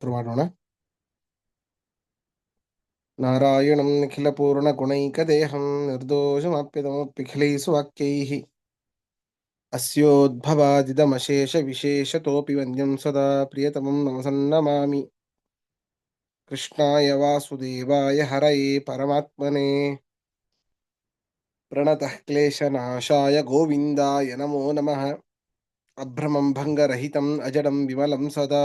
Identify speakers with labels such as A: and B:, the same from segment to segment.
A: ಶುರು ಮಾಡೋಣ. ನಾರಾಯಣಂ ನಿಖಿಲಪೂರ್ಣಗುಣೈಕದೇಹಂ ನಿರ್ದೋಷಮಾಪ್ಯತಮಪ್ಯಖಿಲೈಸ್ವಾಕ್ಯೈಃ ಅಸ್ಯೋದ್ಭವಾದಿದಮಶೇಷವಿಶೇಷತೋಪಿ ವಂದ್ಯಂ ಸದಾ ಪ್ರಿಯತಮಂ ನಮಸನ್ನಮಾಮಿ. ಕೃಷ್ಣಾಯ ವಾಸುದೇವಾಯ ಹರಯೇ ಪರಮಾತ್ಮನೇ ಪ್ರಣತಃ ಕ್ಲೇಶನಾಶಾಯ ಗೋವಿಂದಾಯ ನಮೋ ನಮಃ. ಅಭ್ರಮಂ ಭಂಗರಹಿತಂ ಅಜಡಂ ವಿಮಲಂ ಸದಾ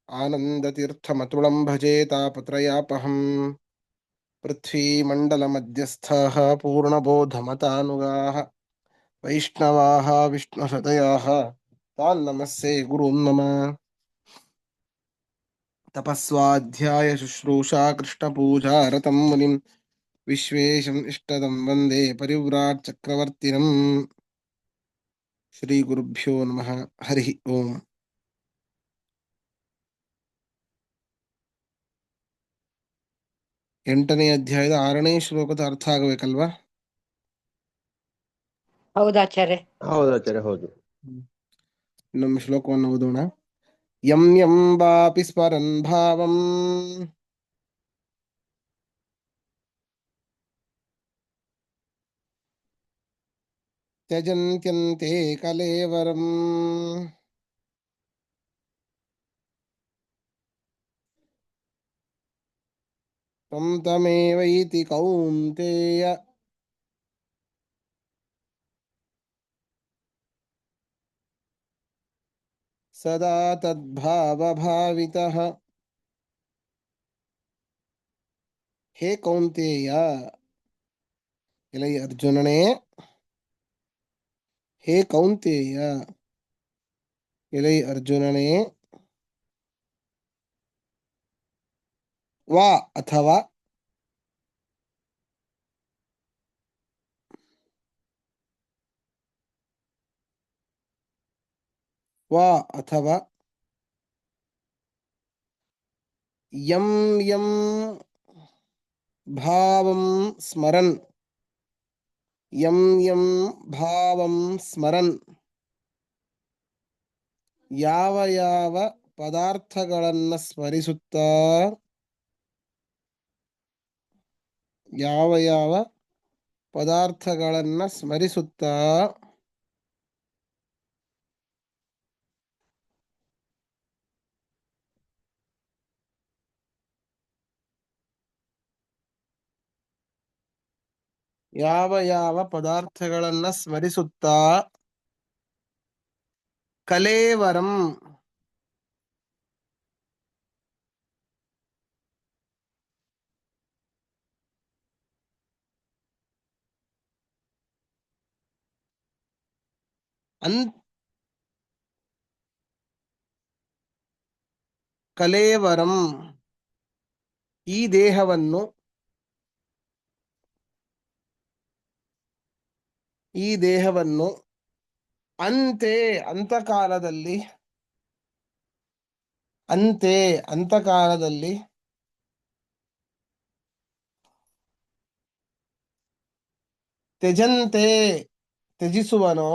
A: ಆನಂದತೀರ್ಥಮತುಳಂ ಭಜೆ ತಾಪತ್ರಯಾಪಹಂ. पृथ्वीमण्डलमध्यस्थाः पूर्णबोधमतानुगाः वैष्णवाः विष्णुहृदयाः तान् नमस्ये गुरून् मम. तपस्वाध्याय शुश्रूषा कृष्णपूजा रतं मुनिं विश्वेशम् इष्टदं वन्दे परिव्राट् चक्रवर्तिनम्. श्रीगुरुभ्यो नमः. हरिः ओम्. 8ನೇ ಅಧ್ಯಾಯದ 6ನೇ ಶ್ಲೋಕದ ಅರ್ಥ ಆಗಬೇಕಲ್ವಾ?
B: ಹೌದಾಚಾರ್ಯ?
C: ಹೌದಾಚಾರ್ಯ, ಹೌದು.
A: ನಮ್ಮ ಶ್ಲೋಕವನ್ನು ಓದೋಣ. ಯಂ ಯಂ ವಾಪಿ ಸ್ಮರನ್ ಭಾವಂ त्यजन्त्यन्ते कलेवरम् तं तमेवैति कौन्तेय सदा तद्भावभावितः. ಹೇ ಕೌಂತೇಯ, ಎಲೈ ಅರ್ಜುನನೇ, ಹೇ ಕೌಂತೇಯ, ಎಲೈ ಅರ್ಜುನನೇ, ವಾ ಅಥವಾ ವಾ ಅಥವಾ ಯಂ ಯಂ ಭಾವಂ ಸ್ಮರನ್, ಯಂ ಯಂ ಭಾವಂ ಸ್ಮರನ್, ಯಾವ ಯಾವ ಪದಾರ್ಥಗಳನ್ನು ಸ್ಮರಿಸುತ್ತಾ, ಯಾವ ಯಾವ ಪದಾರ್ಥಗಳನ್ನು ಸ್ಮರಿಸುತ್ತಾ, ಯಾವ ಯಾವ ಪದಾರ್ಥಗಳನ್ನು ಸ್ಮರಿಸುತ್ತಾ, ಕಲೇವರಂ ಕಲೇವರಂ ಈ ದೇಹವನ್ನು, ಈ ದೇಹವನ್ನು ಅಂತೆ ಅಂತಕಾಲದಲ್ಲಿ, ಅಂತೆ ಅಂತಕಾಲದಲ್ಲಿ ತ್ಯಜಂತೆ ತ್ಯಜಿಸುವನೋ,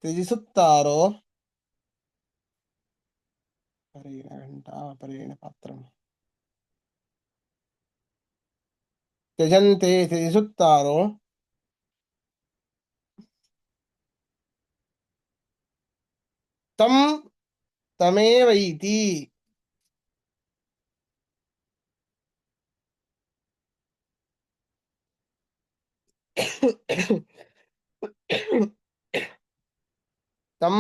A: ತ್ಯಜಿಸುತ್ತಾರೋ, ಪರೇಣ ಪಾತ್ರಂ, ತ್ಯಜಂತೆ ತ್ಯಜಿಸುತ್ತಾರೋ, ತಂ ತಮೇವೈತಿ ತಂ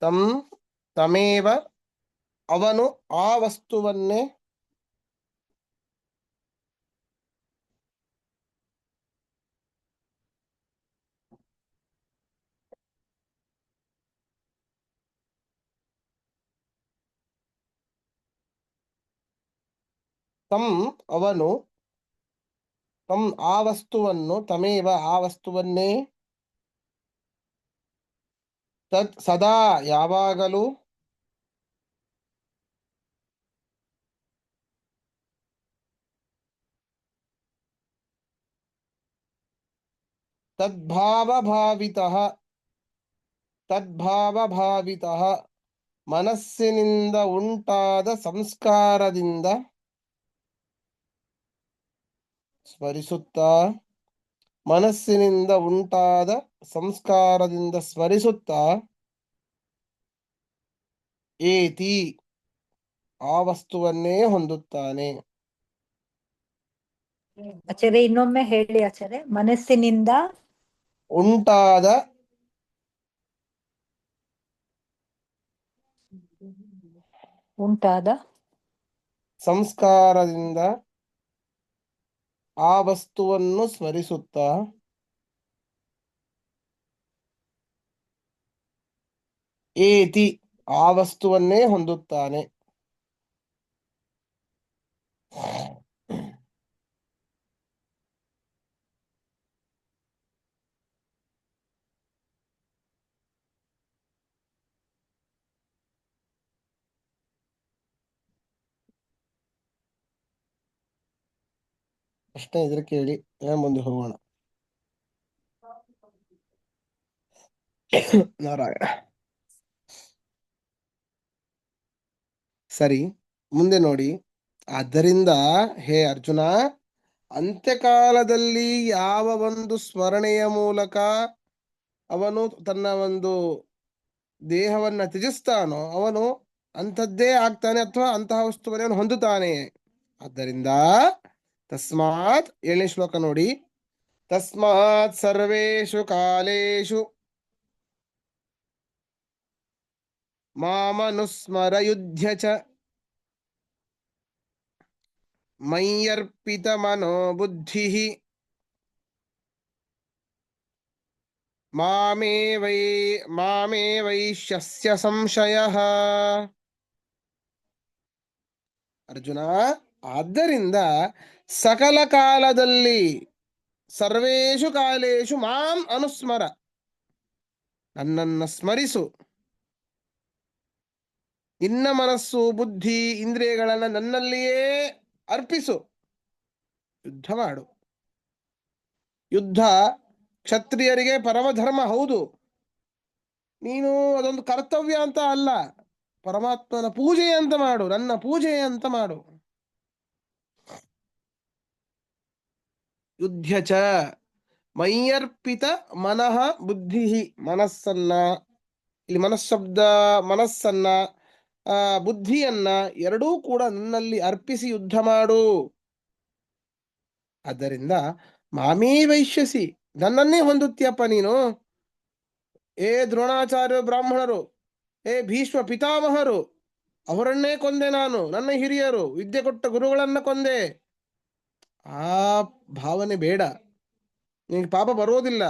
A: ತಂ ತಮೇವ ಅವನು ಆ ವಸ್ತುವನ್ನೇ, ತಂ ಅವನು, ತಂ ಆ ವಸ್ತುವನ್ನು, ತಮೇವ ಆ ವಸ್ತುವನ್ನೇ, ತತ್ ಸದಾ ಯಾವಾಗಲೂ ತದ್ಭಾವಭಾವಿತಃ ತದ್ಭಾವಭಾವಿತಃ ಮನಸ್ಸಿನಿಂದ ಉಂಟಾದ ಸಂಸ್ಕಾರದಿಂದ ಸ್ಮರಿಸುತ್ತಾ ಮನಸ್ಸಿನಿಂದ ಉಂಟಾದ ಸಂಸ್ಕಾರದಿಂದ ಸ್ಮರಿಸುತ್ತಾ ಏತಿ ಆ ವಸ್ತುವನ್ನೇ ಹೊಂದುತ್ತಾನೆ.
B: ಆಚಾರ್ಯ ಇನ್ನೊಮ್ಮೆ ಹೇಳಿ ಆಚಾರ್ಯ. ಮನಸ್ಸಿನಿಂದ
A: ಉಂಟಾದ
B: ಉಂಟಾದ
A: ಸಂಸ್ಕಾರದಿಂದ ಆ ವಸ್ತುವನ್ನು ಸ್ಮರಿಸುತ್ತಾ ಏತಿ ಆ ವಸ್ತುವನ್ನೇ ಹೊಂದುತ್ತಾನೆ. ಪ್ರಶ್ನೆ ಇದ್ರೆ ಕೇಳಿ, ಮುಂದೆ ಹೋಗೋಣ. ನಾರಾಯಣ. ಸರಿ, ಮುಂದೆ ನೋಡಿ. ಆದ್ದರಿಂದ ಹೇ ಅರ್ಜುನ, ಅಂತ್ಯಕಾಲದಲ್ಲಿ ಯಾವ ಒಂದು ಸ್ಮರಣೆಯ ಮೂಲಕ ಅವನು ತನ್ನ ಒಂದು ದೇಹವನ್ನ ತ್ಯಜಿಸ್ತಾನೋ ಅವನು ಅಂಥದ್ದೇ ಆಗ್ತಾನೆ, ಅಥವಾ ಅಂತಹ ವಸ್ತುವನ್ನೇ ಅವನು ಹೊಂದುತ್ತಾನೆ. ಆದ್ದರಿಂದ ತಸ್ಮಾತ್, 7ನೇ ಶ್ಲೋಕ ನೋಡಿ. ತಸ್ಮಾತ್ ಸರ್ವೇಷು ಕಾಲೇಷು ಮಾಮನುಸ್ಮರ ಯುಧ್ಯ ಚ ಮಯ್ಯರ್ಪಿತ ಮನೋ ಬುದ್ಧಿ ಮಾಮೇ ವೈಶ್ಯಸ್ಯ ಸಂಶಯಃ. ಅರ್ಜುನ, ಆದ್ದರಿಂದ ಸಕಲ ಕಾಲದಲ್ಲಿ ಸರ್ವೇಷು ಕಾಲೇಷು ಮಾಂ ಅನುಸ್ಮರ, ನನ್ನನ್ನು ಸ್ಮರಿಸು. ನಿನ್ನ ಮನಸ್ಸು ಬುದ್ಧಿ ಇಂದ್ರಿಯಗಳನ್ನು ನನ್ನಲ್ಲಿಯೇ ಅರ್ಪಿಸು. ಯುದ್ಧ ಮಾಡು. ಯುದ್ಧ ಕ್ಷತ್ರಿಯರಿಗೆ ಪರಮಧರ್ಮ, ಹೌದು. ನೀನು ಅದೊಂದು ಕರ್ತವ್ಯ ಅಂತ ಅಲ್ಲ, ಪರಮಾತ್ಮನ ಪೂಜೆ ಅಂತ ಮಾಡು, ನನ್ನ ಪೂಜೆ ಅಂತ ಮಾಡು. ಯುದ್ಧ ಚ ಮಯ್ಯರ್ಪಿತ ಮನಃ ಬುದ್ಧಿ, ಮನಸ್ಸನ್ನ, ಇಲ್ಲಿ ಮನಸ್ಶಬ್ದ ಮನಸ್ಸನ್ನ ಬುದ್ಧಿಯನ್ನ ಎರಡೂ ಕೂಡ ನನ್ನಲ್ಲಿ ಅರ್ಪಿಸಿ ಯುದ್ಧ ಮಾಡು. ಆದ್ದರಿಂದ ಮಾಮೇ ವೈಶ್ಯಸಿ, ನನ್ನನ್ನೇ ಹೊಂದುತ್ತೀಯಪ್ಪ ನೀನು. ಏ ದ್ರೋಣಾಚಾರ್ಯ ಬ್ರಾಹ್ಮಣರು, ಏ ಭೀಷ್ಮ ಪಿತಾಮಹರು, ಅವರನ್ನೇ ಕೊಂದೆ ನಾನು. ನನ್ನ ಹಿರಿಯರು, ವಿದ್ಯೆ ಕೊಟ್ಟ ಗುರುಗಳನ್ನ ಕೊಂದೆ. ಆ ಭಾವನೆ ಬೇಡ, ನಿನಗೆ ಪಾಪ ಬರೋದಿಲ್ಲ.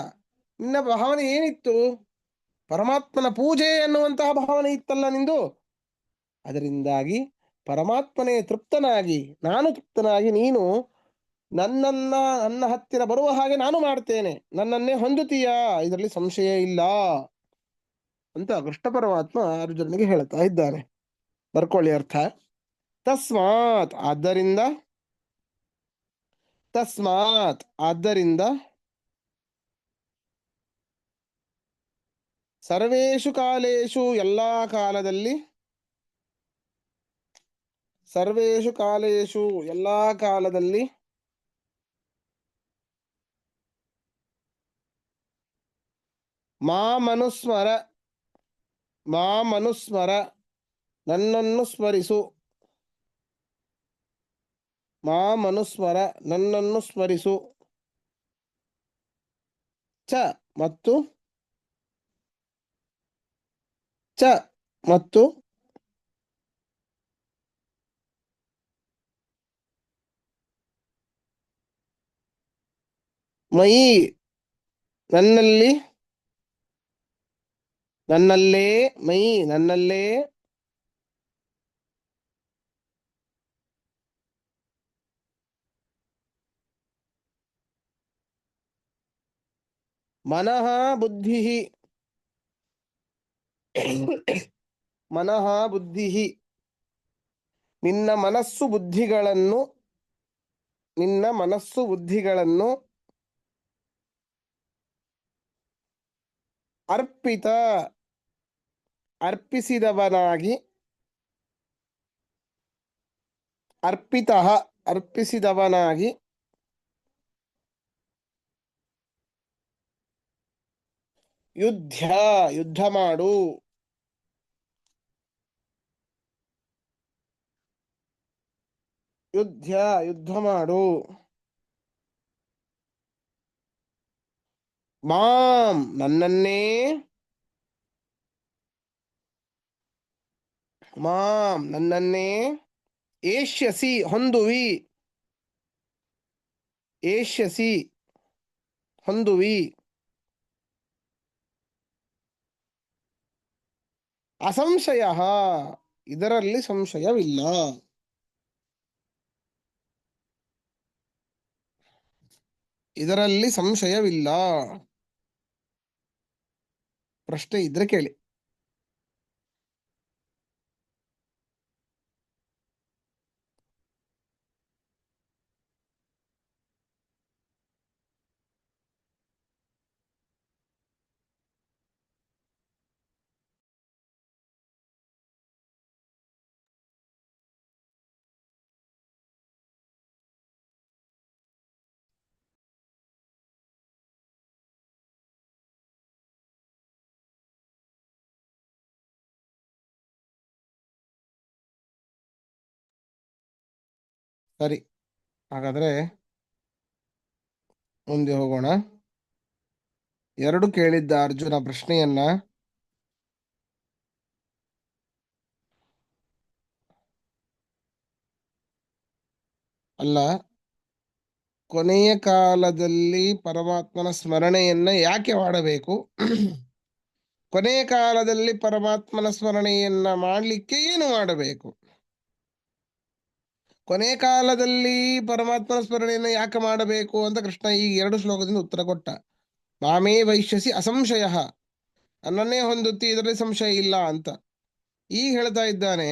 A: ನಿನ್ನ ಭಾವನೆ ಏನಿತ್ತು? ಪರಮಾತ್ಮನ ಪೂಜೆ ಎನ್ನುವಂತಹ ಭಾವನೆ ಇತ್ತಲ್ಲ ನಿಂದು. ಅದರಿಂದಾಗಿ ಪರಮಾತ್ಮನೇ ತೃಪ್ತನಾಗಿ, ನಾನು ತೃಪ್ತನಾಗಿ, ನೀನು ನನ್ನ ಹತ್ತಿರ ಬರುವ ಹಾಗೆ ನಾನು ಮಾಡ್ತೇನೆ, ನನ್ನನ್ನೇ ಹೊಂದುತ್ತೀಯಾ, ಇದರಲ್ಲಿ ಸಂಶಯ ಇಲ್ಲ ಅಂತ ಕೃಷ್ಣ ಪರಮಾತ್ಮ ಅರ್ಜುನನಿಗೆ ಹೇಳ್ತಾ ಇದ್ದಾನೆ. ಬರ್ಕೊಳ್ಳಿ ಅರ್ಥ. ತಸ್ಮಾತ್, ಆದ್ದರಿಂದ, ತಸ್ಮಾತ್ ಆದ್ದರಿಂದ, ಸರ್ವೇಷು ಕಾಲೇಷು ಎಲ್ಲಾ ಕಾಲದಲ್ಲಿ, ಸರ್ವೇಷು ಕಾಲೇಷು ಎಲ್ಲಾ ಕಾಲದಲ್ಲಿ, ಮಾಮನುಸ್ಮರ, ಮಾಮನುಸ್ಮರ ನನ್ನನ್ನು ಸ್ಮರಿಸು, ಮಾಮನುಸ್ಮರ ನನ್ನನ್ನು ಸ್ಮರಿಸು. ಚ ಮತ್ತು, ಚ ಮತ್ತು, ಮಯಿ ನನ್ನಲ್ಲಿ, ನನ್ನಲ್ಲೇ, ಮಯಿ ನನ್ನಲ್ಲೇ, ಮನಃ ಬುದ್ಧಿ ಮನಃ ಬುದ್ಧಿ, ನಿನ್ನ ಮನಸ್ಸು ಬುದ್ಧಿಗಳನ್ನು ನಿನ್ನ ಮನಸ್ಸು ಬುದ್ಧಿಗಳನ್ನು ಅರ್ಪಿತ ಅರ್ಪಿಸಿದವನಾಗಿ, ಅರ್ಪಿತಃ ಅರ್ಪಿಸಿದವನಾಗಿ, ಯುದ್ಧ ಯುದ್ಧ ಮಾಡು, ಯುದ್ಧ ಮಾಡು, ಮಾಂ ನನ್ನನ್ನೇ, ಮಾಂ ನನ್ನನ್ನೇ, ಏಷ್ಯಸಿ ಹೊಂದುವಿ, ಏಷ್ಯಸಿ ಹೊಂದುವಿ, ಅಸಂಶಯ ಇದರಲ್ಲಿ ಸಂಶಯವಿಲ್ಲ, ಇದರಲ್ಲಿ ಸಂಶಯವಿಲ್ಲ. ಪ್ರಶ್ನೆ ಇದ್ರೆ ಕೇಳಿ. ಸರಿ, ಹಾಗಾದ್ರೆ ಮುಂದೆ ಹೋಗೋಣ. ಎರಡು ಕೇಳಿದ್ದ ಅರ್ಜುನ ಪ್ರಶ್ನೆಯನ್ನ ಅಲ್ಲ, ಕೊನೆಯ ಕಾಲದಲ್ಲಿ ಪರಮಾತ್ಮನ ಸ್ಮರಣೆಯನ್ನ ಯಾಕೆ ಮಾಡಬೇಕು, ಕೊನೆಯ ಕಾಲದಲ್ಲಿ ಪರಮಾತ್ಮನ ಸ್ಮರಣೆಯನ್ನ ಮಾಡಲಿಕ್ಕೆ ಏನು ಮಾಡಬೇಕು, ಕೊನೆಯ ಕಾಲದಲ್ಲಿ ಪರಮಾತ್ಮನ ಸ್ಮರಣೆಯನ್ನ ಯಾಕೆ ಮಾಡಬೇಕು ಅಂತ ಕೃಷ್ಣ ಈ ಎರಡು ಶ್ಲೋಕದಿಂದ ಉತ್ತರ ಕೊಟ್ಟ. ಮಾಮೇ ವೈಶ್ಯಸಿ ಅಸಂಶಯ, ನನ್ನನ್ನೇ ಹೊಂದುತ್ತಿ, ಇದರಲ್ಲಿ ಸಂಶಯ ಇಲ್ಲ ಅಂತ. ಈಗ ಹೇಳ್ತಾ ಇದ್ದಾನೆ,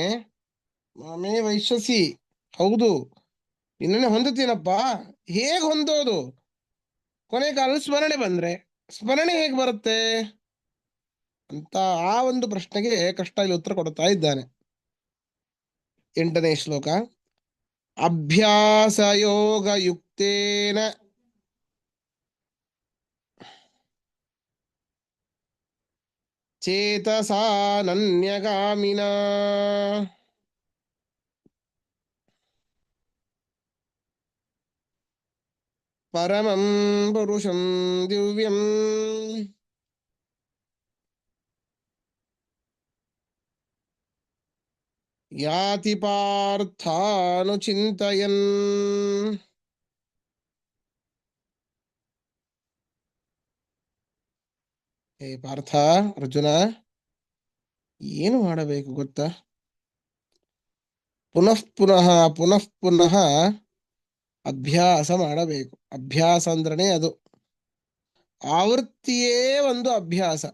A: ಮಾಮೇ ವೈಶ್ಯಸಿ, ಹೌದು ನಿನ್ನನ್ನೇ ಹೊಂದುತ್ತೀನಪ್ಪ. ಹೇಗೆ ಹೊಂದೋದು, ಕೊನೆ ಕಾಲದಲ್ಲಿ ಸ್ಮರಣೆ ಬಂದ್ರೆ. ಸ್ಮರಣೆ ಹೇಗೆ ಬರುತ್ತೆ ಅಂತ ಆ ಒಂದು ಪ್ರಶ್ನೆಗೆ ಕೃಷ್ಣ ಇಲ್ಲಿ ಉತ್ತರ ಕೊಡ್ತಾ ಇದ್ದಾನೆ. 8ನೇ ಶ್ಲೋಕ. ಅಭ್ಯಾಸ ಯೋಗ ಯುಕ್ತೇನ ಚೇತಸಾ ನನ್ಯಗಾಮಿನ ಪರಮಂ ಪುರುಷಂ ದಿವ್ಯಂ ಯಾತಿ ಪಾರ್ಥಾನುಚಿಂತಯನ್. ಹೇ ಪಾರ್ಥ, ಅರ್ಜುನ ಏನು ಮಾಡಬೇಕು ಗೊತ್ತಾ, ಪುನಃ ಪುನಃ ಪುನಃ ಪುನಃ ಅಭ್ಯಾಸ ಮಾಡಬೇಕು. ಅಭ್ಯಾಸ ಅಂದ್ರನೇ ಅದು, ಆವೃತ್ತಿಯೇ ಒಂದು ಅಭ್ಯಾಸ.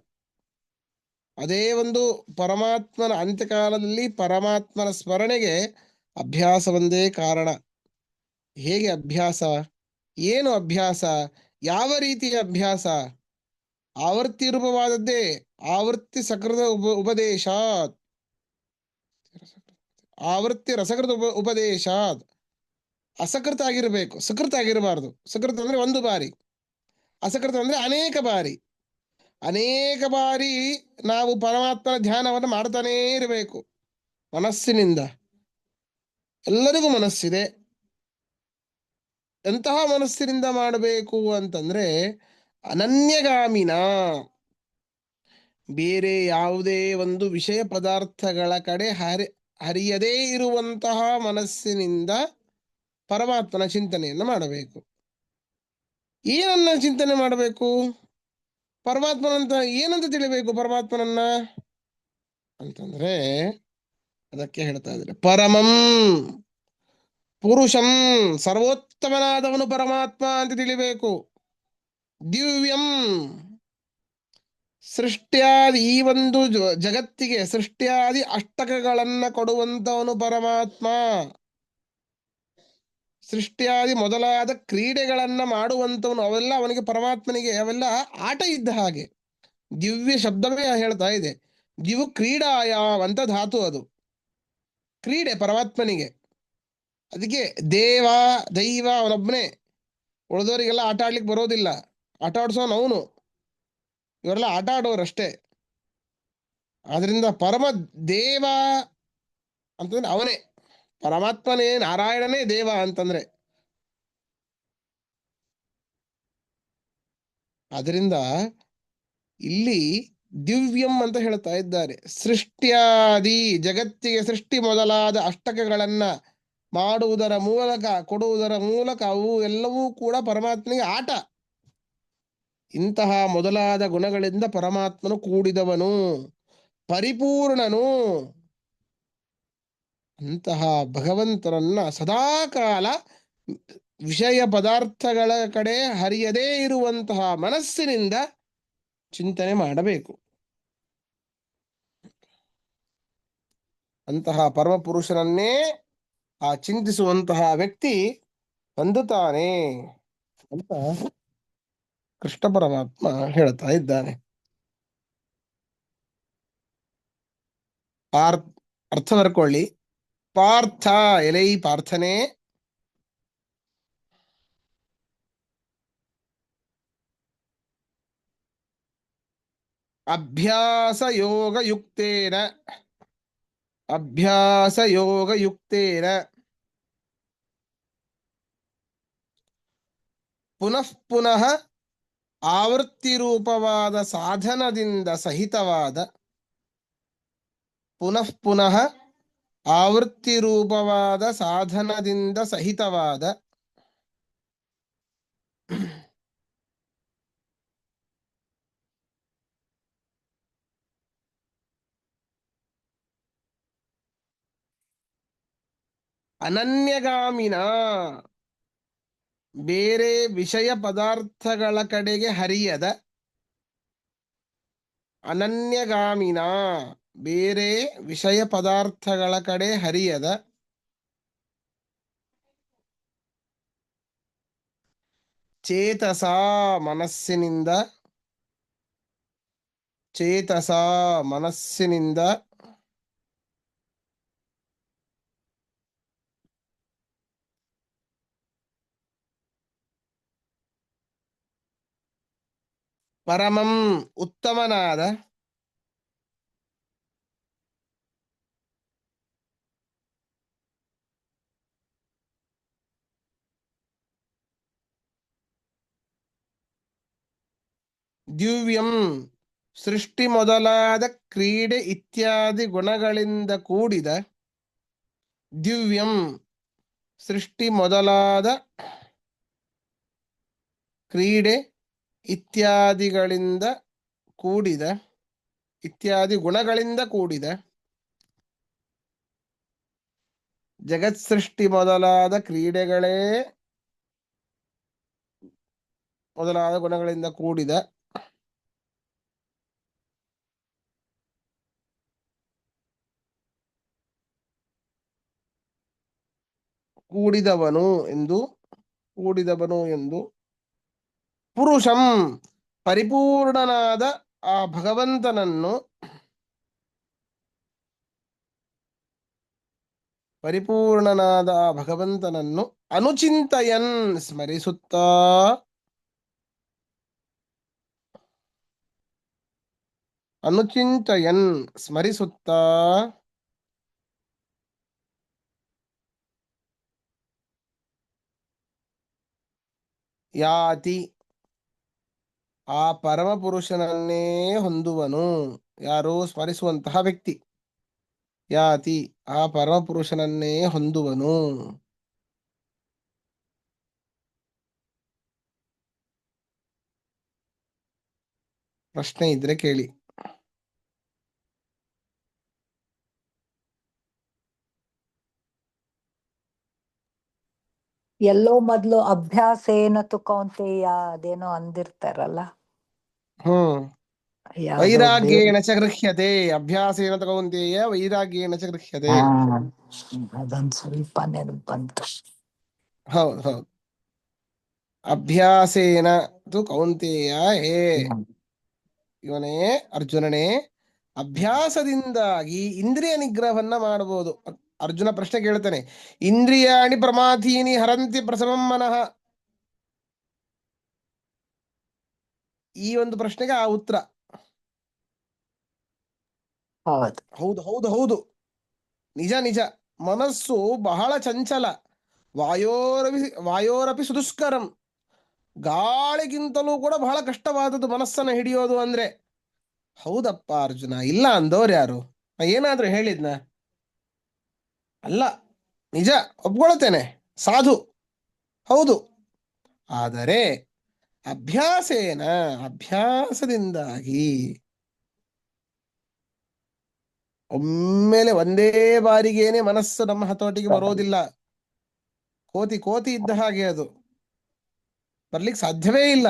A: ಅದೇ ಒಂದು ಪರಮಾತ್ಮನ ಅಂತ್ಯಕಾಲದಲ್ಲಿ ಪರಮಾತ್ಮನ ಸ್ಮರಣೆಗೆ ಅಭ್ಯಾಸ ಒಂದೇ ಕಾರಣ. ಹೇಗೆ ಅಭ್ಯಾಸ, ಏನು ಅಭ್ಯಾಸ, ಯಾವ ರೀತಿಯ ಅಭ್ಯಾಸ, ಆವೃತ್ತಿ ರೂಪವಾದದ್ದೇ. ಆವೃತ್ತಿ ಸಕೃತ ಉಪದೇಶಾತ್, ಆವೃತ್ತಿ ರಸಕೃತ ಉಪದೇಶಾತ್. ಅಸಕೃತ ಆಗಿರಬೇಕು, ಸಕೃತ ಆಗಿರಬಾರ್ದು. ಸಕೃತ ಅಂದ್ರೆ ಒಂದು ಬಾರಿ, ಅಸಕೃತ ಅಂದ್ರೆ ಅನೇಕ ಬಾರಿ. ಅನೇಕ ಬಾರಿ ನಾವು ಪರಮಾತ್ಮನ ಧ್ಯಾನವನ್ನು ಮಾಡ್ತಾನೇ ಇರಬೇಕು ಮನಸ್ಸಿನಿಂದ. ಎಲ್ಲರಿಗೂ ಮನಸ್ಸಿದೆ, ಎಂತಹ ಮನಸ್ಸಿನಿಂದ ಮಾಡಬೇಕು ಅಂತಂದ್ರೆ ಅನನ್ಯಗಾಮಿನ, ಬೇರೆ ಯಾವುದೇ ಒಂದು ವಿಷಯ ಪದಾರ್ಥಗಳ ಕಡೆ ಹರಿಯದೇ ಇರುವಂತಹ ಮನಸ್ಸಿನಿಂದ ಪರಮಾತ್ಮನ ಚಿಂತನೆಯನ್ನು ಮಾಡಬೇಕು. ಏನನ್ನ ಚಿಂತನೆ ಮಾಡಬೇಕು, ಪರಮಾತ್ಮನಂತ ಏನಂತ ತಿಳಿಬೇಕು ಪರಮಾತ್ಮನನ್ನ ಅಂತಂದ್ರೆ ಅದಕ್ಕೆ ಹೇಳ್ತಾ ಇದ್ದಾರೆ, ಪರಮಂ ಪುರುಷಂ, ಸರ್ವೋತ್ತಮನಾದವನು ಪರಮಾತ್ಮ ಅಂತ ತಿಳಿಬೇಕು. ದಿವ್ಯಂ, ಸೃಷ್ಟ್ಯಾದಿ ಈ ಒಂದು ಜಗತ್ತಿಗೆ ಸೃಷ್ಟ್ಯಾದಿ ಅಷ್ಟಕಗಳನ್ನ ಕೊಡುವಂತವನು ಪರಮಾತ್ಮ. ಸೃಷ್ಟ್ಯಾದಿ ಮೊದಲಾದ ಕ್ರೀಡೆಗಳನ್ನ ಮಾಡುವಂತವನು, ಅವೆಲ್ಲ ಅವನಿಗೆ ಪರಮಾತ್ಮನಿಗೆ ಅವೆಲ್ಲ ಆಟ ಇದ್ದ ಹಾಗೆ. ದಿವ್ಯ ಶಬ್ದವೇ ಹೇಳ್ತಾ ಇದೆ. ದಿವು ಕ್ರೀಡಾಯಾಮ್ ಅಂತ ಧಾತು, ಅದು ಕ್ರೀಡೆ ಪರಮಾತ್ಮನಿಗೆ. ಅದಕ್ಕೆ ದೇವ ದೈವ ಅವನೊಬ್ಬನೇ, ಉಳಿದವರಿಗೆಲ್ಲ ಆಟ ಆಡ್ಲಿಕ್ಕೆ ಬರೋದಿಲ್ಲ. ಆಟ ಆಡ್ಸೋನು ಅವನು, ಇವರೆಲ್ಲ ಆಟ ಆಡೋರಷ್ಟೇ. ಆದ್ರಿಂದ ಪರಮ ದೇವ ಅಂತಂದ್ರೆ ಅವನೇ, ಪರಮಾತ್ಮನೇ, ನಾರಾಯಣನೇ ದೇವ ಅಂತಂದ್ರೆ. ಅದರಿಂದ ಇಲ್ಲಿ ದಿವ್ಯಂ ಅಂತ ಹೇಳ್ತಾ ಇದ್ದಾರೆ. ಸೃಷ್ಟ್ಯಾದಿ ಜಗತ್ತಿಗೆ ಸೃಷ್ಟಿ ಮೊದಲಾದ ಅಷ್ಟಕಗಳನ್ನ ಮಾಡುವುದರ ಮೂಲಕ, ಕೊಡುವುದರ ಮೂಲಕ ಅವು ಎಲ್ಲವೂ ಕೂಡ ಪರಮಾತ್ಮನಿಗೆ ಆಟ. ಇಂತಹ ಮೊದಲಾದ ಗುಣಗಳಿಂದ ಪರಮಾತ್ಮನು ಕೂಡಿದವನು, ಪರಿಪೂರ್ಣನು. ಅಂತಹ ಭಗವಂತನನ್ನ ಸದಾಕಾಲ ವಿಷಯ ಪದಾರ್ಥಗಳ ಕಡೆ ಹರಿಯದೇ ಇರುವಂತಹ ಮನಸ್ಸಿನಿಂದ ಚಿಂತನೆ ಮಾಡಬೇಕು. ಅಂತಹ ಪರಮಪುರುಷನನ್ನೇ ಆ ಚಿಂತಿಸುವಂತಹ ವ್ಯಕ್ತಿ ಹೊಂದುತ್ತಾನೆ ಅಂತ ಕೃಷ್ಣ ಪರಮಾತ್ಮ ಹೇಳ್ತಾ ಇದ್ದಾನೆ. ಅರ್ಥ ಬರ್ಕೊಳ್ಳಿ. ಪಾರ್ಥ, ಎಲೈ ಪಾರ್ಥನೆ, ಅಭ್ಯಾಸ ಯೋಗ ಯುಕ್ತೇನ, ಅಭ್ಯಾಸ ಯೋಗ ಯುಕ್ತೇನ ಪುನಃ ಪುನಃ ಆವೃತ್ತಿ ರೂಪವಾದ ಸಾಧನದಿಂದ ಸಹಿತವಾದ, ಪುನಃ ಪುನಃ ಆವೃತ್ತಿ ರೂಪವಾದ ಸಾಧನದಿಂದ ಸಹಿತವಾದ ಅನನ್ಯಗಾಮಿನ, ಬೇರೆ ವಿಷಯ ಪದಾರ್ಥಗಳ ಕಡೆಗೆ ಹರಿಯದ, ಅನನ್ಯಗಾಮಿನ ಬೇರೆ ವಿಷಯ ಪದಾರ್ಥಗಳ ಕಡೆ ಹರಿಯದ, ಚೇತಸ ಮನಸ್ಸಿನಿಂದ, ಚೇತಸ ಮನಸ್ಸಿನಿಂದ ಪರಮಂ ಉತ್ತಮನಾದ, ದಿವ್ಯಂ ಸೃಷ್ಟಿ ಮೊದಲಾದ ಕ್ರೀಡೆ ಇತ್ಯಾದಿ ಗುಣಗಳಿಂದ ಕೂಡಿದ, ದಿವ್ಯಂ ಸೃಷ್ಟಿ ಮೊದಲಾದ ಕ್ರೀಡೆ ಇತ್ಯಾದಿಗಳಿಂದ ಕೂಡಿದ, ಇತ್ಯಾದಿ ಗುಣಗಳಿಂದ ಕೂಡಿದ, ಜಗತ್ ಸೃಷ್ಟಿ ಮೊದಲಾದ ಕ್ರೀಡೆಗಳೇ ಮೊದಲಾದ ಗುಣಗಳಿಂದ ಕೂಡಿದ, ಕೂಡಿದವನು ಎಂದು, ಕೂಡಿದವನು ಎಂದು ಪುರುಷಂ ಪರಿಪೂರ್ಣನಾದ ಆ ಭಗವಂತನನ್ನು, ಪರಿಪೂರ್ಣನಾದ ಆ ಭಗವಂತನನ್ನು ಅನುಚಿಂತಯನ್ ಸ್ಮರಿಸುತ್ತಾ, ಅನುಚಿಂತಯನ್ ಸ್ಮರಿಸುತ್ತಾ ಯಾತಿ ಆ ಪರಮ ಪುರುಷನನ್ನೇ ಹೊಂದುವನು. ಯಾರು? ಸ್ಮರಿಸುವಂತಹ ವ್ಯಕ್ತಿ. ಯಾತಿ ಆ ಪರಮ ಪುರುಷನನ್ನೇ ಹೊಂದುವನು. ಪ್ರಶ್ನೆ ಇದ್ರೆ ಕೇಳಿ.
B: ಎಲ್ಲೋ ಮೊದ್ಲು ಅಭ್ಯಾಸ ಏನತ್ತು ಕೌಂತೆಯ ಅದೇನೋ ಅಂದಿರ್ತಾರಲ್ಲ.
A: ಹ್ಮ್
B: ಯಾವ್ದೋ ಬೇರೆ.
A: ವೈರಾಗ್ಯೇಣ ಚ ಗೃಹ್ಯತೆ. ಅಭ್ಯಾಸೇನ ಕೌಂತೆಯ ವೈರಾಗ್ಯೇಣ ಚ ಗೃಹ್ಯತೆ.
B: ಹಾ, ಅದೊಂದ್ ಸ್ವಲ್ಪ ನೆನಪು ಬಂತು.
A: ಹೌದು ಹೌದು. ಅಭ್ಯಾಸೇನ ತು ಕೌಂತೆಯ ಹೇ
B: ಹ್ಮ್.
A: ಇವನೇ ಅರ್ಜುನನೇ, ಅಭ್ಯಾಸದಿಂದಾಗಿ ಇಂದ್ರಿಯ ನಿಗ್ರಹವನ್ನ ಮಾಡಬಹುದು. ಅರ್ಜುನ ಪ್ರಶ್ನೆ ಕೇಳ್ತಾನೆ, ಇಂದ್ರಿಯಾಣಿ ಪ್ರಮಾಥೀನಿ ಹರಂತಿ ಪ್ರಸವಂ ಮನಃ. ಈ ಒಂದು ಪ್ರಶ್ನೆಗೆ ಆ ಉತ್ತರ.
B: ಹೌದು.
A: ಹೌದು ಹೌದು ಹೌದು, ನಿಜ ನಿಜ. ಮನಸ್ಸು ಬಹಳ ಚಂಚಲ. ವಾಯೋರಪಿ ಸುದುಷ್ಕರಂ. ಗಾಳಿಗಿಂತಲೂ ಕೂಡ ಬಹಳ ಕಷ್ಟವಾದದ್ದು ಮನಸ್ಸನ್ನು ಹಿಡಿಯೋದು ಅಂದ್ರೆ. ಹೌದಪ್ಪ ಅರ್ಜುನ, ಇಲ್ಲ ಅಂದವ್ರು ಯಾರು? ಏನಾದ್ರೂ ಹೇಳಿದ್ನ? ಅಲ್ಲ, ನಿಜ, ಒಪ್ಕೊಳ್ತೇನೆ, ಸಾಧು, ಹೌದು. ಆದರೆ ಅಭ್ಯಾಸೇನ, ಅಭ್ಯಾಸದಿಂದಾಗಿ, ಒಮ್ಮೆಲೆ ಒಂದೇ ಬಾರಿಗೇನೆ ಮನಸ್ಸು ನಮ್ಮ ಹತೋಟಿಗೆ ಬರೋದಿಲ್ಲ. ಕೋತಿ ಕೋತಿ ಇದ್ದ ಹಾಗೆ ಅದು, ಬರ್ಲಿಕ್ಕೆ ಸಾಧ್ಯವೇ ಇಲ್ಲ.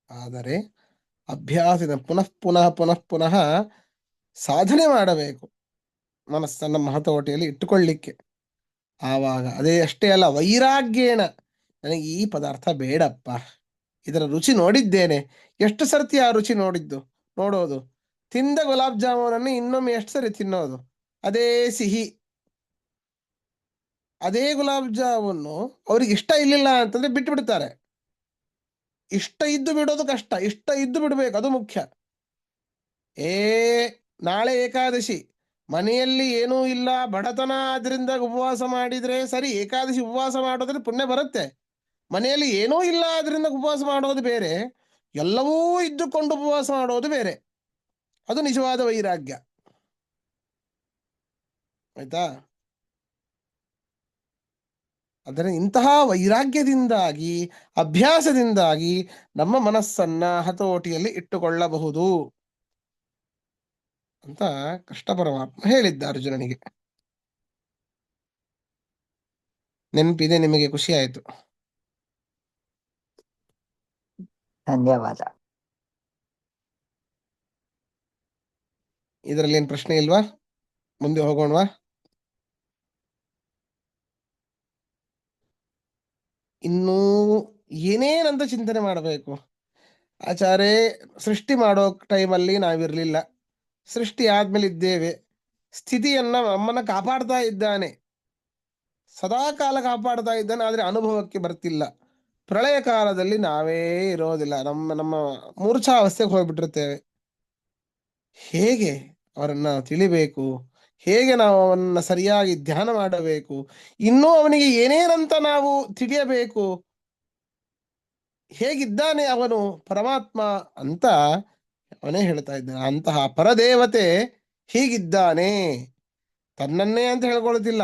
A: ಆದರೆ ಅಭ್ಯಾಸದ ಪುನಃ ಪುನಃ ಪುನಃ ಪುನಃ ಸಾಧನೆ ಮಾಡಬೇಕು ಮನಸ್ಸನ್ನು ನಮ್ಮ ಹತೋಟಿಯಲ್ಲಿ ಇಟ್ಟುಕೊಳ್ಳಿಕ್ಕೆ. ಆವಾಗ ಅದೇ ಅಷ್ಟೇ ಅಲ್ಲ, ವೈರಾಗ್ಯೇಣ, ನನಗೆ ಈ ಪದಾರ್ಥ ಬೇಡಪ್ಪ, ಇದರ ರುಚಿ ನೋಡಿದ್ದೇನೆ. ಎಷ್ಟು ಸರ್ತಿ ಆ ರುಚಿ ನೋಡೋದು. ತಿಂದ ಗುಲಾಬ್ ಜಾಮೂನನ್ನು ಇನ್ನೊಮ್ಮೆ ಎಷ್ಟು ಸರಿ ತಿನ್ನೋದು, ಅದೇ ಸಿಹಿ, ಅದೇ ಗುಲಾಬ್ ಜಾಮೂನು ಅವ್ರಿಗೆ ಇಷ್ಟ ಇಲ್ಲಿಲ್ಲ ಅಂತಂದ್ರೆ ಬಿಟ್ಟು ಬಿಡ್ತಾರೆ. ಇಷ್ಟ ಇದ್ದು ಬಿಡೋದು ಕಷ್ಟ, ಇಷ್ಟ ಇದ್ದು ಬಿಡ್ಬೇಕು, ಅದು ಮುಖ್ಯ. ಏ ನಾಳೆ ಏಕಾದಶಿ, ಮನೆಯಲ್ಲಿ ಏನೂ ಇಲ್ಲ, ಬಡತನ, ಆದ್ರಿಂದ ಉಪವಾಸ ಮಾಡಿದ್ರೆ ಸರಿ, ಏಕಾದಶಿ ಉಪವಾಸ ಮಾಡೋದ್ರೆ ಪುಣ್ಯ ಬರುತ್ತೆ. ಮನೆಯಲ್ಲಿ ಏನೂ ಇಲ್ಲ ಆದ್ರಿಂದ ಉಪವಾಸ ಮಾಡೋದು ಬೇರೆ, ಎಲ್ಲವೂ ಇದ್ದುಕೊಂಡು ಉಪವಾಸ ಮಾಡೋದು ಬೇರೆ. ಅದು ನಿಜವಾದ ವೈರಾಗ್ಯ, ಆಯ್ತಾ? ಅದರ ಇಂತಹ ವೈರಾಗ್ಯದಿಂದಾಗಿ, ಅಭ್ಯಾಸದಿಂದಾಗಿ ನಮ್ಮ ಮನಸ್ಸನ್ನ ಹತೋಟಿಯಲ್ಲಿ ಇಟ್ಟುಕೊಳ್ಳಬಹುದು ಅಂತ ಕೃಷ್ಣ ಪರಮಾತ್ಮ ಹೇಳಿದ್ದ ಅರ್ಜುನನಿಗೆ. ನೆನಪಿದೆ ನಿಮಗೆ? ಖುಷಿ ಆಯ್ತು.
B: ಧನ್ಯವಾದ.
A: ಇದರಲ್ಲಿ ಏನು ಪ್ರಶ್ನೆ ಇಲ್ವಾ? ಮುಂದೆ ಹೋಗೋಣವಾ? ಇನ್ನೂ ಏನೇನಂತ ಚಿಂತನೆ ಮಾಡಬೇಕು. ಆಚಾರ್ಯ, ಸೃಷ್ಟಿ ಮಾಡೋ ಟೈಮಲ್ಲಿ ನಾವಿರಲಿಲ್ಲ, ಸೃಷ್ಟಿ ಆದ್ಮೇಲೆ ಇದ್ದೇವೆ. ಸ್ಥಿತಿಯನ್ನ ನಮ್ಮನ್ನ ಕಾಪಾಡ್ತಾ ಇದ್ದಾನೆ, ಸದಾ ಕಾಲ ಕಾಪಾಡ್ತಾ ಇದ್ದಾನೆ, ಆದ್ರೆ ಅನುಭವಕ್ಕೆ ಬರ್ತಿಲ್ಲ. ಪ್ರಳಯ ಕಾಲದಲ್ಲಿ ನಾವೇ ಇರೋದಿಲ್ಲ, ನಮ್ಮ ನಮ್ಮ ಮೂರ್ಛಾವಸ್ಥೆಗೆ ಹೋಗ್ಬಿಟ್ಟಿರ್ತೇವೆ. ಹೇಗೆ ಅವರನ್ನ ತಿಳಿಬೇಕು, ಹೇಗೆ ನಾವು ಅವನ್ನ ಸರಿಯಾಗಿ ಧ್ಯಾನ ಮಾಡಬೇಕು, ಇನ್ನೂ ಅವನಿಗೆ ಏನೇನಂತ ನಾವು ತಿಳಿಯಬೇಕು, ಹೇಗಿದ್ದಾನೆ ಅವನು ಪರಮಾತ್ಮ ಅಂತ ಅವನೇ ಹೇಳ್ತಾ ಇದ್ದಾನೆ. ಅಂತಹ ಪರದೇವತೆ ಹೀಗಿದ್ದಾನೆ, ತನ್ನನ್ನೇ ಅಂತ ಹೇಳ್ಕೊಳ್ಳೋದಿಲ್ಲ,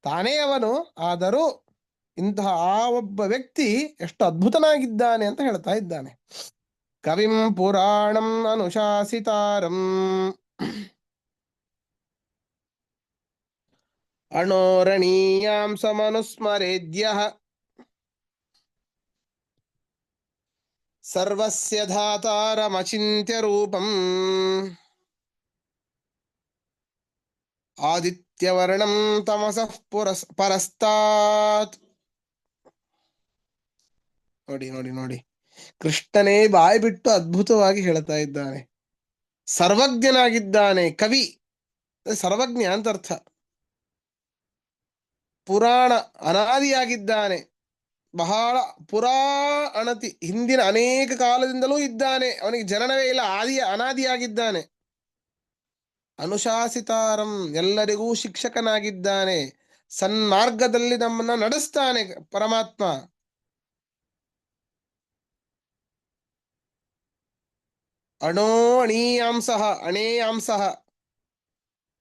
A: ತಾನೇ ಅವನು. ಆದರೂ ಇಂತಹ ಆ ಒಬ್ಬ ವ್ಯಕ್ತಿ ಎಷ್ಟು ಅದ್ಭುತನಾಗಿದ್ದಾನೆ ಅಂತ ಹೇಳ್ತಾ ಇದ್ದಾನೆ. ಕವಿಂ ಪುರಾಣಂ ಅನುಶಾಸಿತಾರಂ ಅಣೋರಣೀಯಾಂ ಸಮನುಸ್ಮರೇದ್ಯಃ ಸರ್ವಸ್ಯ ಧಾತಾರಮಚಿಂತ್ಯ ರೂಪಂ ಆದಿತ್ಯವರ್ಣಂ ತಮಸಃ ಪರಸ್ತಾತ್. ನೋಡಿ ನೋಡಿ ನೋಡಿ, ಕೃಷ್ಣನೇ ಬಾಯಿ ಬಿಟ್ಟು ಅದ್ಭುತವಾಗಿ ಹೇಳ್ತಾ ಇದ್ದಾನೆ. ಸರ್ವಜ್ಞನಾಗಿದ್ದಾನೆ, ಕವಿ ಸರ್ವಜ್ಞ ಅಂತ ಅರ್ಥ. ಪುರಾಣ, ಅನಾದಿಯಾಗಿದ್ದಾನೆ, ಬಹಳ ಅಣತಿ ಹಿಂದಿನ ಅನೇಕ ಕಾಲದಿಂದಲೂ ಇದ್ದಾನೆ, ಅವನಿಗೆ ಜನನವೇ ಇಲ್ಲ, ಅನಾದಿಯಾಗಿದ್ದಾನೆ. ಅನುಶಾಸಿತಾರಂ, ಎಲ್ಲರಿಗೂ ಶಿಕ್ಷಕನಾಗಿದ್ದಾನೆ, ಸನ್ಮಾರ್ಗದಲ್ಲಿ ನಮ್ಮನ್ನ ನಡೆಸ್ತಾನೆ ಪರಮಾತ್ಮ. ಅಣೋ ಅಣೀಯಾಂಸಃ, ಅಣೇಯಾಂಸಃ,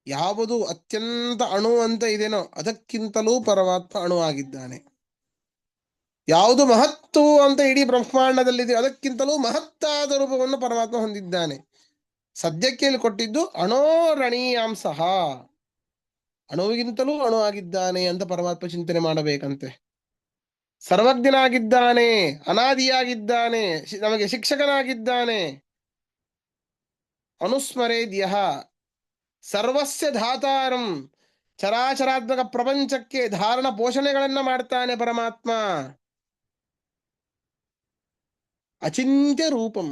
A: ಯಾವುದು ಅತ್ಯಂತ ಅಣು ಅಂತ ಇದೆನೋ ಅದಕ್ಕಿಂತಲೂ ಪರಮಾತ್ಮ ಅಣು ಆಗಿದ್ದಾನೆ. ಯಾವುದು ಮಹತ್ತು ಅಂತ ಇಡೀ ಬ್ರಹ್ಮಾಂಡದಲ್ಲಿದೆ ಅದಕ್ಕಿಂತಲೂ ಮಹತ್ತಾದ ರೂಪವನ್ನು ಪರಮಾತ್ಮ ಹೊಂದಿದ್ದಾನೆ. ಸದ್ಯಕ್ಕೆ ಇಲ್ಲಿ ಕೊಟ್ಟಿದ್ದು ಅಣೋರಣೀಯಾಂಸಃ, ಅಣುವಿಗಿಂತಲೂ ಅಣು ಆಗಿದ್ದಾನೆ ಅಂತ ಪರಮಾತ್ಮ ಚಿಂತನೆ ಮಾಡಬೇಕಂತೆ. ಸರ್ವಜ್ಞನಾಗಿದ್ದಾನೆ, ಅನಾದಿಯಾಗಿದ್ದಾನೆ, ನಮಗೆ ಶಿಕ್ಷಕನಾಗಿದ್ದಾನೆ, ಅನುಸ್ಮರೇದ್ಯಃ ಸರ್ವಸ್ಯ ಧಾತಾರಂ ಚರಾಚರಾತ್ಮಕ ಪ್ರಪಂಚಕ್ಕೆ ಧಾರಣ ಪೋಷಣೆಗಳನ್ನ ಮಾಡ್ತಾನೆ ಪರಮಾತ್ಮ. ಅಚಿಂತ್ಯ ರೂಪಂ.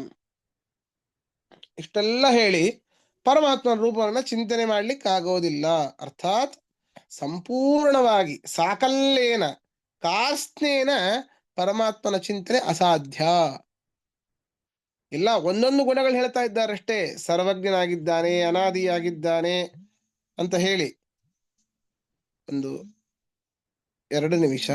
A: ಇಷ್ಟೆಲ್ಲ ಹೇಳಿ ಪರಮಾತ್ಮನ ರೂಪವನ್ನು ಚಿಂತನೆ ಮಾಡ್ಲಿಕ್ಕಾಗೋದಿಲ್ಲ. ಅರ್ಥಾತ್ ಸಂಪೂರ್ಣವಾಗಿ ಸಾಕಲ್ಲೇನ ಕಾಸ್ನೇನ ಪರಮಾತ್ಮನ ಚಿಂತನೆ ಅಸಾಧ್ಯ. ಇಲ್ಲ, ಒಂದೊಂದು ಗುಣಗಳು ಹೇಳ್ತಾ ಇದ್ದಾರಷ್ಟೇ. ಸರ್ವಜ್ಞನಾಗಿದ್ದಾನೆ, ಅನಾದಿಯಾಗಿದ್ದಾನೆ ಅಂತ ಹೇಳಿ. ಒಂದು 2 ನಿಮಿಷ.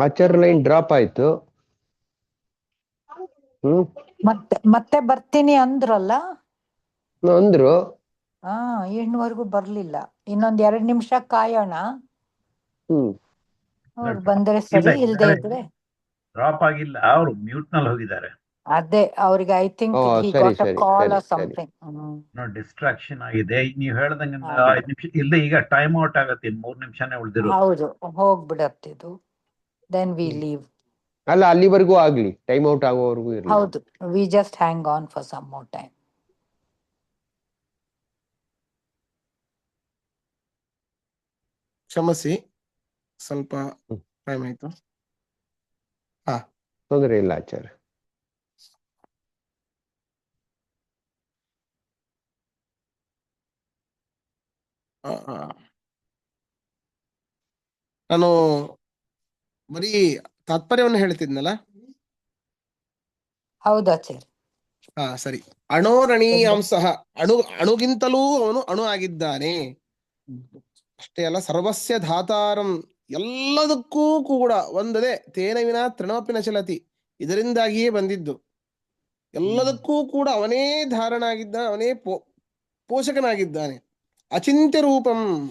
C: ಆಚಾರ್ಯ ಲೈನ್ ಡ್ರಾಪ್ ಆಯ್ತು.
B: ಮತ್ತೆ ಮತ್ತೆ ಬರ್ತೀನಿ ಅಂದ್ರಲ್ಲ.
C: ಅಂದ್ರು.
B: ಇನ್ನುವರೆಗೂ ಬರ್ಲಿಲ್ಲ. ಇನ್ನೊಂದ್ 2 ನಿಮಿಷ ಕಾಯೋಣ. ಅವ್ರು ಬಂದ್ರೆ ಸರಿ, ಇಲ್ದೇ ಇದ್ರೆ.
D: ಡ್ರಾಪ್ ಆಗಿಲ್ಲ, ಅವರು ಮ್ಯೂಟ್ ನಲ್ಲಿ ಹೋಗಿದ್ದಾರೆ.
B: ಅದೇ ಅವ್ರಿಗೆ I think he got a call R something.
D: Distraction ಆಗಿದೆ. ನೀವು ಹೇಳ್ದಂಗೆ 5 ನಿಮಿಷ ಇಲ್ಲ, ಈಗ ಟೈಮ್ ಔಟ್ ಆಗತ್ತೆ. 3 ನಿಮಿಷನೇ ಉಳಿದಿರೋದು.
B: ಹೌದು, ಹೋಗ್ಬಿಡತ್ತಿದು. Then we leave.
C: ಅಲ್ಲ ಅಲ್ಲಿವರೆಗೂ ಆಗ್ಲಿ, ಟೈಮ್ ಔಟ್ ಆಗೋವರೆಗೂ ಇರ್ಲಿ.
B: ಹೌದು, we just hang on for some more time.
A: ಕ್ಷಮಿಸಿ, ಸ್ವಲ್ಪ
C: ಹ್ಮ್.
A: ಟೈಮ್ ಆಯ್ತು. ಹಾ,
C: ತೊಂದರೆ ಇಲ್ಲ ಆಚಾರ್ಯ.
A: ಆ, ಆ. ನಾನು ಬರೀ ತಾತ್ಪರ್ಯವನ್ನು ಹೇಳ್ತಿದ್ನಲ್ಲ.
B: ಹೌದು ಆಚಾರ್ಯ.
A: ಹಾ, ಸರಿ. ಅಣೋರಣೀಯಾಂಸಃ, ಅಣುಗಿಂತಲೂ ಅವನು ಅಣು ಆಗಿದ್ದಾನೆ. ಅಷ್ಟೇ ಅಲ್ಲ, ಸರ್ವಸ್ಯ ಧಾತಾರಂ, ಎಲ್ಲದಕ್ಕೂ ಕೂಡ ಒಂದದೇ, ತೇನ ವಿನಾ ತೃಣಮಪಿ ಚಲತಿ, ಇದರಿಂದಾಗಿಯೇ ಬಂದಿದ್ದು. ಎಲ್ಲದಕ್ಕೂ ಕೂಡ ಅವನೇ ಧಾರನಾಗಿದ್ದ, ಅವನೇ ಪೋಷಕನಾಗಿದ್ದಾನೆ. ಅಚಿಂತ್ಯ ರೂಪಂ,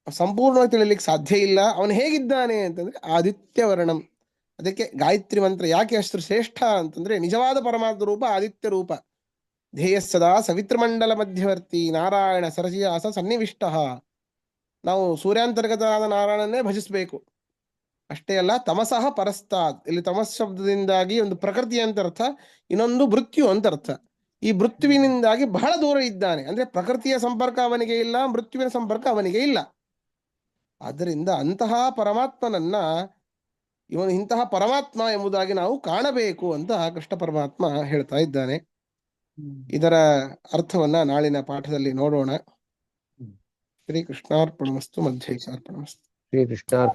A: ಸಂಪೂರ್ಣವಾಗಿ ತಿಳಿಲಿಕ್ಕೆ ಸಾಧ್ಯ ಇಲ್ಲ. ಅವನು ಹೇಗಿದ್ದಾನೆ ಅಂತಂದ್ರೆ ಆದಿತ್ಯವರ್ಣಂ. ಅದಕ್ಕೆ ಗಾಯತ್ರಿ ಮಂತ್ರ ಯಾಕೆ ಅಷ್ಟು ಶ್ರೇಷ್ಠ ಅಂತಂದ್ರೆ, ನಿಜವಾದ ಪರಮಾತ್ಮ ರೂಪ ಆದಿತ್ಯ ರೂಪ. ಧ್ಯೇಯ ಸದಾ ಸವಿತೃಮಂಡಲ ಮಧ್ಯವರ್ತಿ ನಾರಾಯಣ ಸರಸಿಯಾಸ ಸನ್ನಿವಿಷ್ಟ. ನಾವು ಸೂರ್ಯಾಂತರ್ಗತನಾದ ನಾರಾಯಣನ್ನೇ ಭಜಿಸಬೇಕು. ಅಷ್ಟೇ ಅಲ್ಲ, ತಮಸಃ ಪರಸ್ತಾತ್, ಇಲ್ಲಿ ತಮಸ್ ಶಬ್ದದಿಂದಾಗಿ ಒಂದು ಪ್ರಕೃತಿ ಅಂತ ಅರ್ಥ, ಇನ್ನೊಂದು ಮೃತ್ಯು ಅಂತ ಅರ್ಥ. ಈ ಮೃತ್ಯುವಿನಿಂದಾಗಿ ಬಹಳ ದೂರ ಇದ್ದಾನೆ, ಅಂದ್ರೆ ಪ್ರಕೃತಿಯ ಸಂಪರ್ಕ ಅವನಿಗೆ ಇಲ್ಲ, ಮೃತ್ಯುವಿನ ಸಂಪರ್ಕ ಅವನಿಗೆ ಇಲ್ಲ. ಆದ್ದರಿಂದ ಅಂತಹ ಪರಮಾತ್ಮನನ್ನ, ಇವನು ಇಂತಹ ಪರಮಾತ್ಮ ಎಂಬುದಾಗಿ ನಾವು ಕಾಣಬೇಕು ಅಂತ ಕೃಷ್ಣ ಪರಮಾತ್ಮ ಹೇಳ್ತಾ ಇದ್ದಾನೆ. ಇದರ ಅರ್ಥವನ್ನ ನಾಳಿನ ಪಾಠದಲ್ಲಿ ನೋಡೋಣ. ಶ್ರೀ ಕೃಷ್ಣಾರ್ಪಣಮಸ್ತು, ಮಧ್ವೇಶಾರ್ಪಣಮಸ್ತು.
C: ಶ್ರೀ ಕೃಷ್ಣ